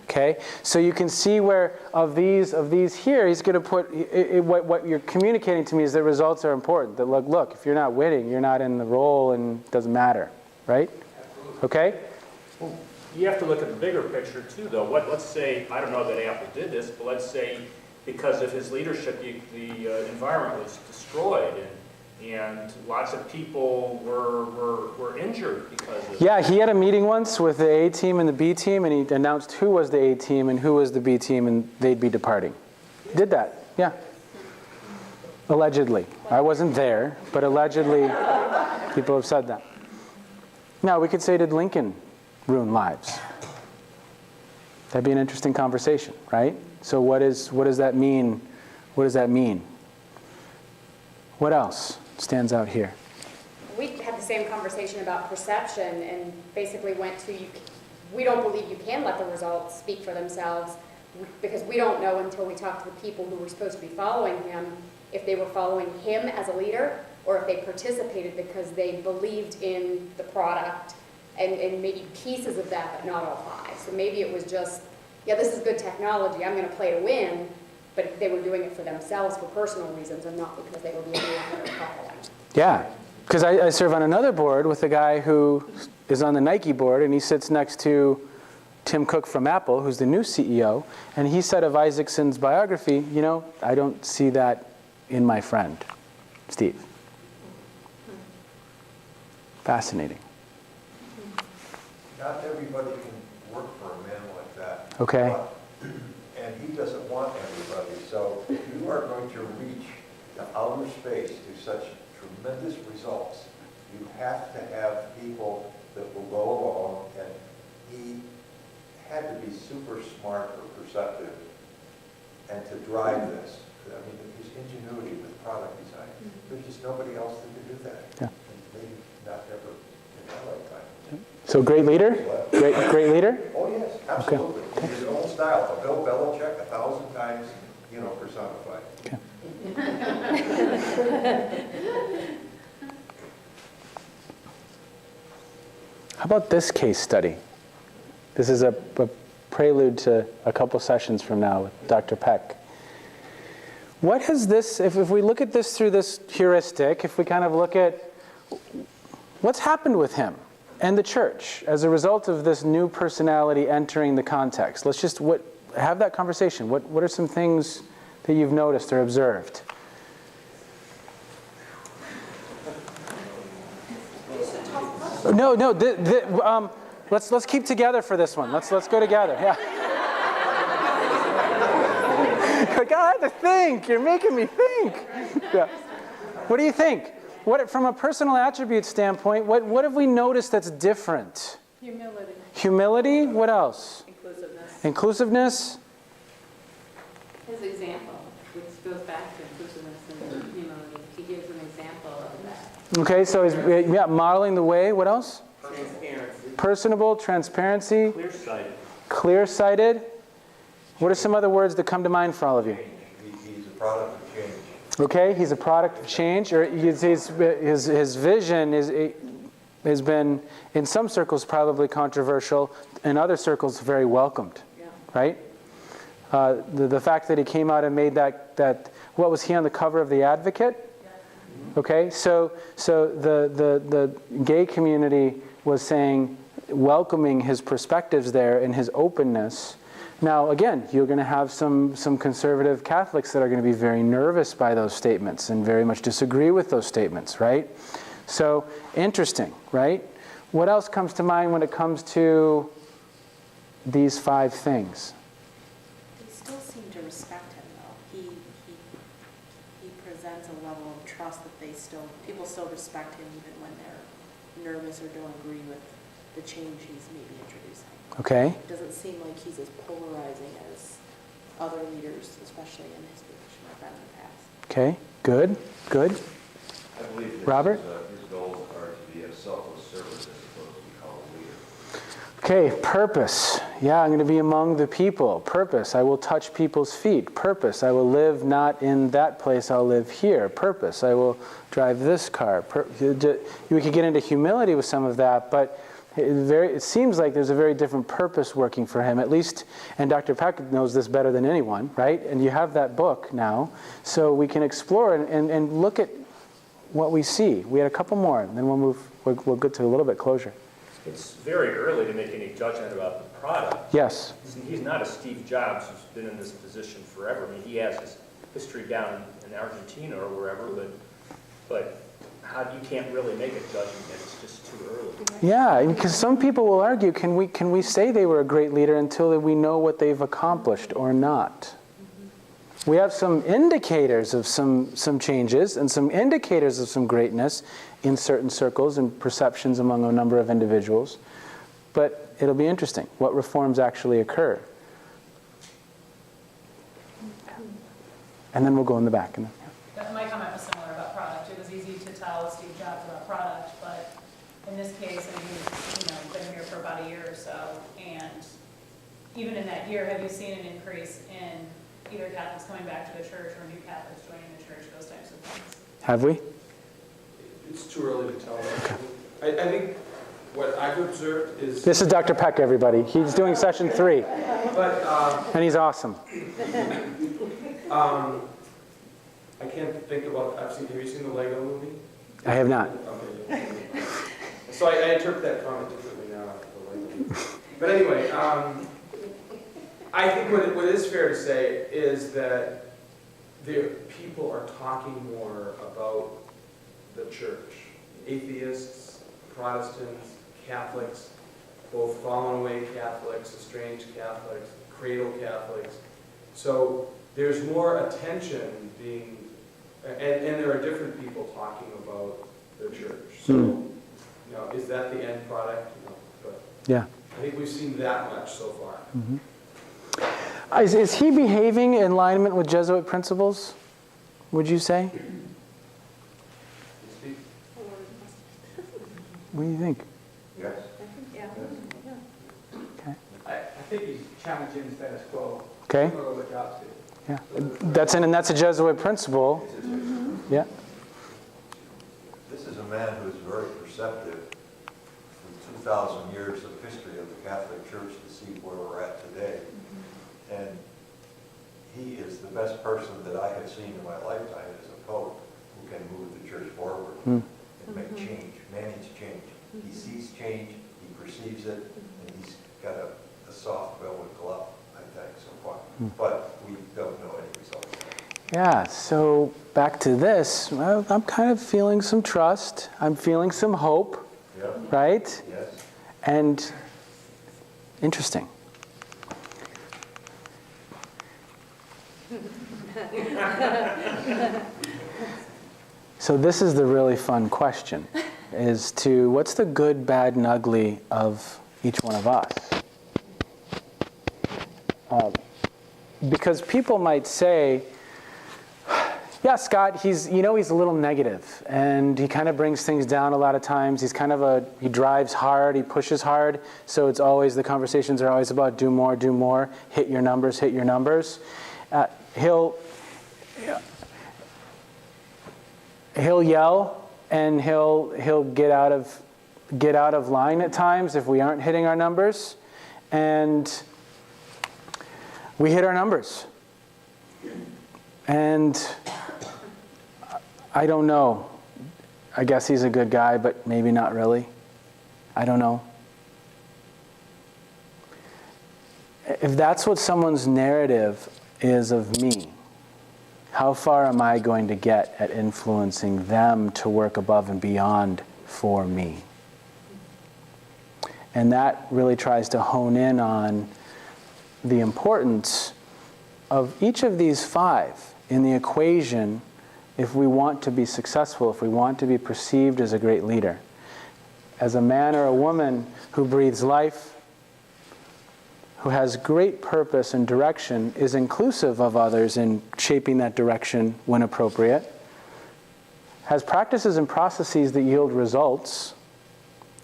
Okay. So you can see where of these here, he's going to put what you're communicating to me is that results are important. That look, if you're not winning, you're not in the role, and it doesn't matter, right?
Absolutely.
Okay.
Well, you have to look at the bigger picture too, though. Let's say, I don't know that Apple did this, but let's say because of his leadership, the environment was destroyed, and lots of people were injured because of it.
Yeah, he had a meeting once with the A team and the B team, and he announced who was the A team and who was the B team, and they'd be departing. Did that, yeah. Allegedly. I wasn't there, but allegedly people have said that. Now, we could say, did Lincoln ruin lives? That'd be an interesting conversation, right? So what does that mean? What does that mean? What else stands out here?
We had the same conversation about perception and basically went to, we don't believe you can let the results speak for themselves because we don't know until we talk to the people who were supposed to be following him if they were following him as a leader or if they participated because they believed in the product and maybe pieces of that, but not all five. So maybe it was just, yeah, this is good technology, I'm going to play to win, but they were doing it for themselves for personal reasons and not because they were being following.
Yeah, because I serve on another board with a guy who is on the Nike board, and he sits next to Tim Cook from Apple, who's the new CEO, and he said of Isaacson's biography, I don't see that in my friend, Steve. Fascinating.
Not everybody can work for a man like that.
Okay.
And he doesn't want everybody. So if you are going to reach the outer space to such tremendous results, you have to have people that will go along. And he had to be super smart or perceptive and to drive this. I mean, his ingenuity with product design. There's just nobody else that can do that.
Yeah.
And maybe not ever in my lifetime.
So great leader? Great leader?
Oh, yes, absolutely. Okay. His own style, a Bill Belichick, 1,000 times, personified.
Okay. How about this case study? This is a prelude to a couple sessions from now with Dr. Peck. What has this, if we look at this through this heuristic, if we kind of look at what's happened with him and the church as a result of this new personality entering the context, let's just have that conversation. What are some things that you've noticed or observed?
It's a tough
No, let's keep together for this one. Let's go together. Yeah. Like, I have to think. You're making me think. Yeah. What do you think? From a personal attribute standpoint, what have we noticed that's different?
Humility.
Humility. What else?
Inclusiveness.
Inclusiveness.
His example, which goes back to inclusiveness and humility, he gives an example of that.
Okay, so he's modeling the way. What else?
Transparency.
Personable, transparency,
Clear-sighted.
clear-sighted. What are some other words that come to mind for all of you?
He's a product of change.
Okay, he's a product of change, or his vision has been, in some circles, probably controversial, in other circles, very welcomed, right? The fact that he came out and made that what was he on the cover of The Advocate? Okay, so the gay community was saying, welcoming his perspectives there and his openness. Now, again, you're going to have some conservative Catholics that are going to be very nervous by those statements and very much disagree with those statements, right? So, interesting, right? What else comes to mind when it comes to these 5 things?
They still seem to respect him, though. He presents a level of trust that people still respect him even when they're nervous or don't agree with the change he's maybe introducing.
Okay.
It doesn't seem like he's as polarizing as other leaders, especially in his position, have been in the past.
Okay, good.
I believe his,
Robert?
His goals are to be a selfless servant as opposed to become a leader.
Okay, purpose. Yeah, I'm going to be among the people. Purpose, I will touch people's feet. Purpose, I will live not in that place, I'll live here. Purpose, I will drive this car. We could get into humility with some of that, but it seems like there's a very different purpose working for him, at least, and Dr. Peck knows this better than anyone, right? And you have that book now, so we can explore and look at what we see. We had a couple more, and then we'll get to a little bit closure.
It's very early to make any judgment about the product.
Yes.
He's not a Steve Jobs who's been in this position forever. I mean, he has his history down in Argentina or wherever, but you can't really make a judgment yet. It's just too early.
Yeah, because some people will argue, can we say they were a great leader until we know what they've accomplished or not? We have some indicators of some changes and some indicators of some greatness in certain circles and perceptions among a number of individuals. But it'll be interesting what reforms actually occur. And then we'll go in the back.
My comment was similar about product. It was easy to tell Steve Jobs about product, but in this case, I mean, you've been here for about a year or so, and even in that year, have you seen an increase in either Catholics coming back to the church or new Catholics joining the church, those types of things?
Have we?
It's too early to tell. I think what I've observed is...
This is Dr. Peck, everybody. He's doing session 3. And he's awesome.
I can't think about, have you seen the Lego movie?
I have not.
Okay. So I interpret that comment differently now after the Lego movie. But anyway, I think what is fair to say is that people are talking more about the church. Atheists, Protestants, Catholics, both fallen away Catholics, estranged Catholics, cradle Catholics. So there's more attention being, and there are different people talking about the church. So, is that the end product? No, but
yeah.
I think we've seen that much so far.
Mm-hmm. Is he behaving in alignment with Jesuit principles, would you say? What do you think?
Yes.
Yeah.
Okay.
I think he's challenging the status quo.
Okay.
Similar to what Jobs did.
Yeah. That's a Jesuit principle. Mm-hmm. Yeah.
This is a man who is very perceptive from 2,000 years of history of the Catholic Church to see where we're at today. And he is the best person that I have seen in my lifetime as a pope who can move the church forward and make change, manage change. He sees change, he perceives it, and he's got a soft velvet glove, I think, so far. But we don't know any results.
Yeah, so back to this. Well, I'm kind of feeling some trust. I'm feeling some hope.
Yep.
right?
Yes.
And interesting. So this is the really fun question, is to what's the good, bad, and ugly of each one of us? Because people might say, yeah, Scott, he's a little negative, and he kind of brings things down a lot of times. He drives hard, he pushes hard, so the conversations are always about do more, hit your numbers. He'll yell, and he'll get out of line at times if we aren't hitting our numbers, and we hit our numbers. And I don't know. I guess he's a good guy, but maybe not really. I don't know. If that's what someone's narrative is of me, how far am I going to get at influencing them to work above and beyond for me? And that really tries to hone in on the importance of each of these 5 in the equation if we want to be successful, if we want to be perceived as a great leader. As a man or a woman who breathes life, who has great purpose and direction, is inclusive of others in shaping that direction when appropriate, has practices and processes that yield results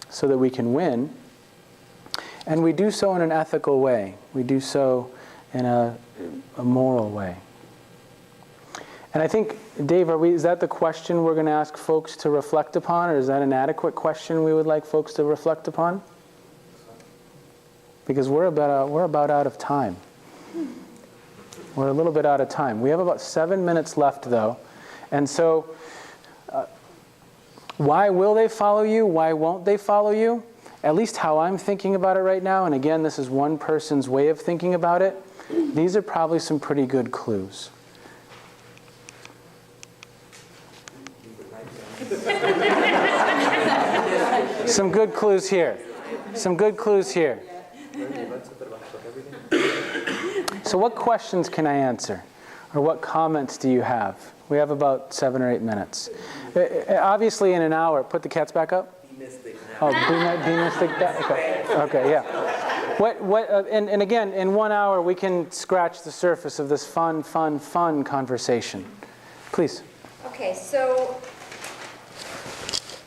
so that we can win, and we do so in an ethical way. We do so in a moral way. And I think, Dave, is that the question we're going to ask folks to reflect upon, or is that an adequate question we would like folks to reflect upon? Because we're about out of time. We're a little bit out of time. We have about 7 minutes left, though. And so, why will they follow you? Why won't they follow you? At least how I'm thinking about it right now, and again, this is one person's way of thinking about it, these are probably some pretty good clues. Some good clues here. So what questions can I answer? Or what comments do you have? We have about 7 or 8 minutes. Obviously in an hour, put the cats back up? Oh, demystic that? Okay, yeah. And again, in 1 hour, we can scratch the surface of this fun conversation. Please.
Okay, so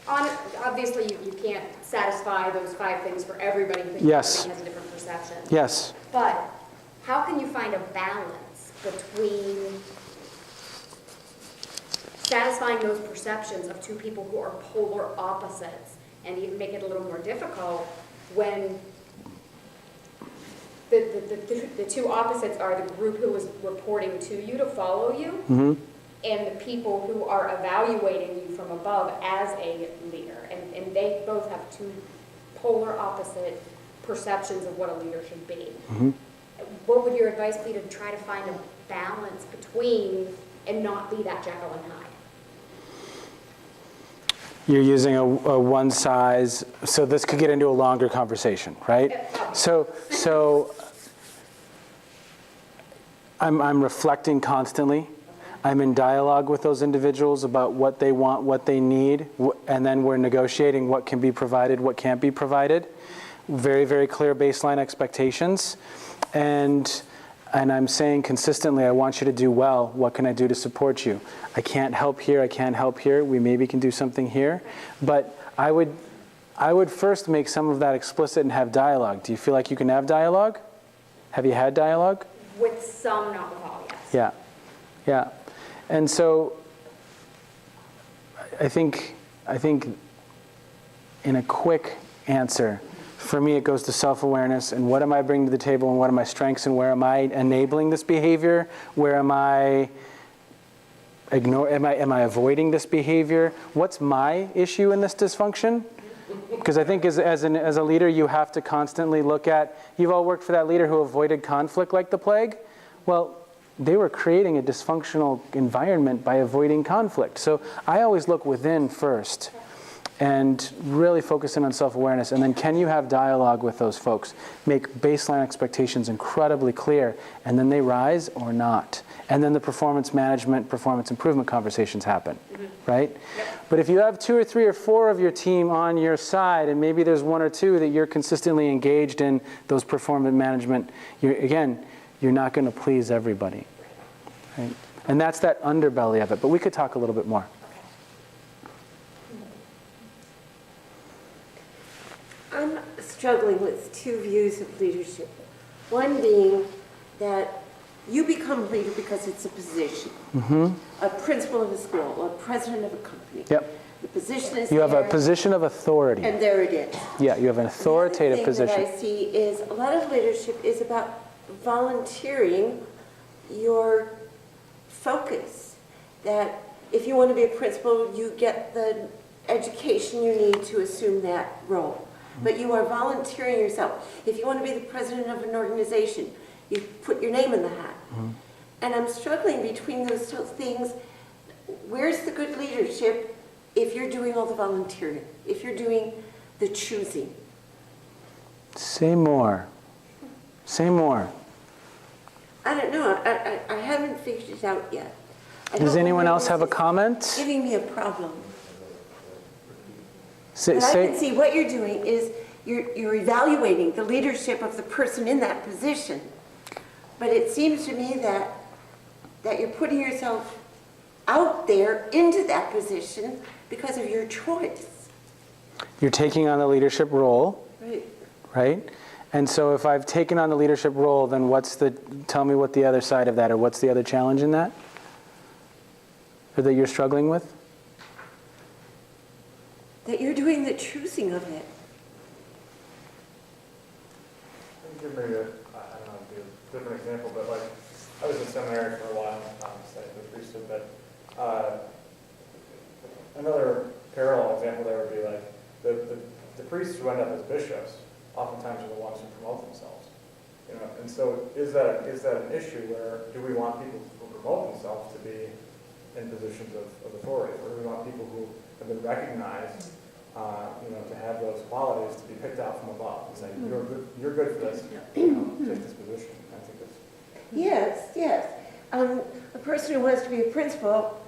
obviously you can't satisfy those 5 things for everybody because
Yes.
everybody has a different perception.
Yes.
But how can you find a balance between satisfying those perceptions of 2 people who are polar opposites and even make it a little more difficult when the 2 opposites are the group who is reporting to you to follow you
Mm-hmm.
and the people who are evaluating you from above as a leader. And they both have 2 polar opposite perceptions of what a leader should be.
Mm-hmm.
What would your advice be to try to find a balance between and not be that Jekyll and Hyde?
You're using a one size, so this could get into a longer conversation, right? So I'm reflecting constantly. I'm in dialogue with those individuals about what they want, what they need, and then we're negotiating what can be provided, what can't be provided. Very, very clear baseline expectations. And I'm saying consistently, I want you to do well. What can I do to support you? I can't help here, I can't help here. We maybe can do something here. But I would first make some of that explicit and have dialogue. Do you feel like you can have dialogue? Have you had dialogue?
With some, not with all, yes.
Yeah. And so I think in a quick answer, for me it goes to self-awareness and what am I bringing to the table and what are my strengths and where am I enabling this behavior? Where am I am I avoiding this behavior? What's my issue in this dysfunction? Because I think as a leader you have to constantly look at, you've all worked for that leader who avoided conflict like the plague. Well, they were creating a dysfunctional environment by avoiding conflict. So I always look within first. and really focus in on self-awareness. And then can you have dialogue with those folks? Make baseline expectations incredibly clear, and then they rise or not. And then the performance management, performance improvement conversations happen, right? But if you have 2 or 3 or 4 of your team on your side, and maybe there's 1 or 2 that you're consistently engaged in those performance management, you're not going to please everybody, right? And that's that underbelly of it. But we could talk a little bit more.
I'm struggling with 2 views of leadership. One being that you become leader because it's a position. A principal of a school, a president of a company.
Yep.
The position is
You have
there,
a position of authority.
and there it is.
Yeah, you have an authoritative
The other thing
position.
that I see is a lot of leadership is about volunteering your focus. That if you want to be a principal, you get the education you need to assume that role. But you are volunteering yourself. If you want to be the president of an organization, you put your name in the hat. And I'm struggling between those 2 things. Where's the good leadership if you're doing all the volunteering, if you're doing the choosing?
Say more. Say more.
I don't know. I haven't figured it out yet. I don't
Does
know
anyone
where
else
this
have a
is
comment?
giving me a problem.
Say,
But I can see what you're doing is you're evaluating the leadership of the person in that position. But it seems to me that you're putting yourself out there into that position because of your choice.
you're taking on the leadership role,
Right.
right? And so if I've taken on the leadership role, then tell me what the other side of that, or what's the other challenge in that? Or that you're struggling with?
That you're doing the choosing of it.
Give maybe I don't know, be a different example, but like, I was in seminary for a while, studying the priesthood, but another parallel example there would be like, the priests who end up as bishops oftentimes are the ones who promote themselves. You know, and so is that an issue where do we want people who promote themselves to be in positions of authority, or do we want people who have been recognized, to have those qualities to be picked out from above and say, you're good for this, take this position. I think that's...
Yes. A person who wants to be a principal,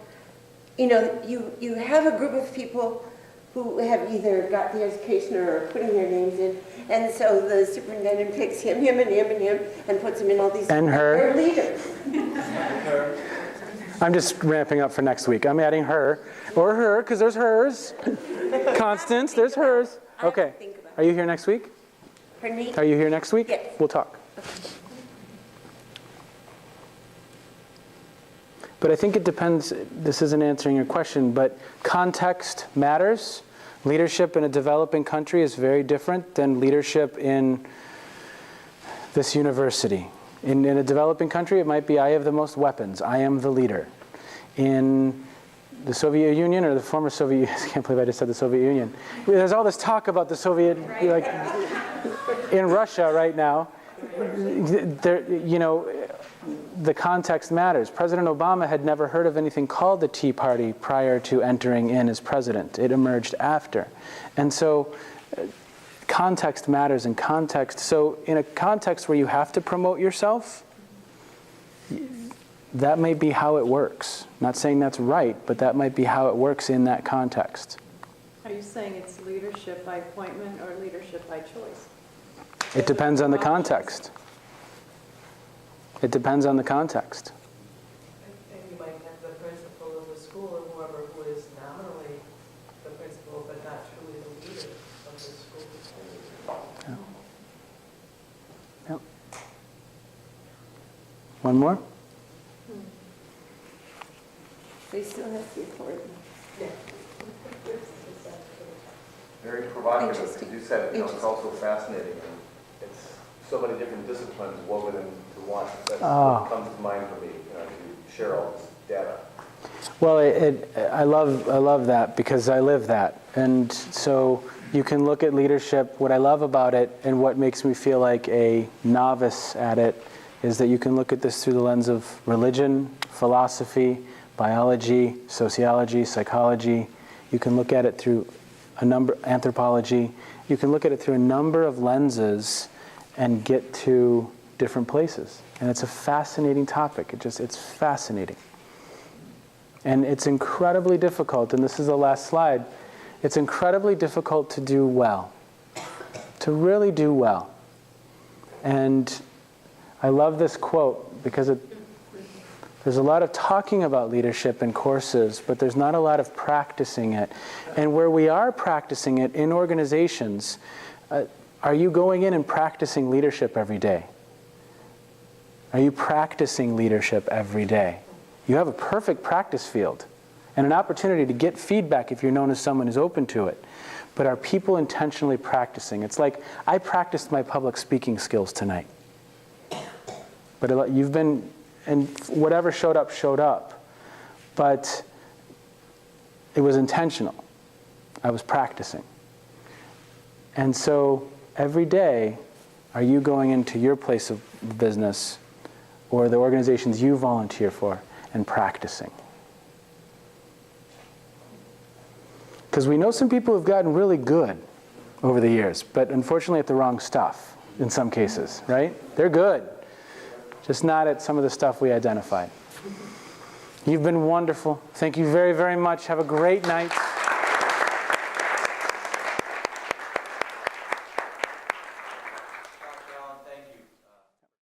you have a group of people who have either got the education or are putting their names in, and so the superintendent picks him, and puts him in all these...
And her.
They're leaders.
I'm just ramping up for next week. I'm adding her, or her, because there's hers. Constance, there's hers. Okay. Are you here next week?
Pardon me?
Are you here next week?
Yes.
We'll talk. But I think it depends, this isn't answering your question, but context matters. Leadership in a developing country is very different than leadership in this university. In a developing country, it might be, I have the most weapons, I am the leader. In the Soviet Union, or the former Soviet Union, I can't believe I just said the Soviet Union. There's all this talk about the Soviet, like, in Russia right now. The context matters. President Obama had never heard of anything called the Tea Party prior to entering in as president. It emerged after. And so context matters in context. So in a context where you have to promote yourself, that may be how it works. Not saying that's right, but that might be how it works in that context.
Are you saying it's leadership by appointment or leadership by choice?
It depends on the context. It depends on the context.
And you might have the principal of the school or whoever who is nominally the principal, but not truly the leader of the school.
Yeah. Yep. One more?
They still have the authority.
Very provocative, because you said, it's also fascinating. And it's so many different disciplines woven into one. That's what comes to mind for me, to share all this data.
Well, I love that because I live that. And so you can look at leadership. What I love about it and what makes me feel like a novice at it is that you can look at this through the lens of religion, philosophy, biology, sociology, psychology. You can look at it through anthropology. You can look at it through a number of lenses and get to different places. And it's a fascinating topic. It's fascinating. And it's incredibly difficult, and this is the last slide, it's incredibly difficult to do well, to really do well. And I love this quote because there's a lot of talking about leadership in courses, but there's not a lot of practicing it. And where we are practicing it in organizations, are you going in and practicing leadership every day? Are you practicing leadership every day? You have a perfect practice field and an opportunity to get feedback if you're known as someone who's open to it. But are people intentionally practicing? It's like, I practiced my public speaking skills tonight. But you've been, and whatever showed up, showed up. But it was intentional. I was practicing. And so every day, are you going into your place of business or the organizations you volunteer for and practicing? Because we know some people who've gotten really good over the years, but unfortunately at the wrong stuff in some cases, right? They're good, just not at some of the stuff we identified. You've been wonderful. Thank you very, very much. Have a great night.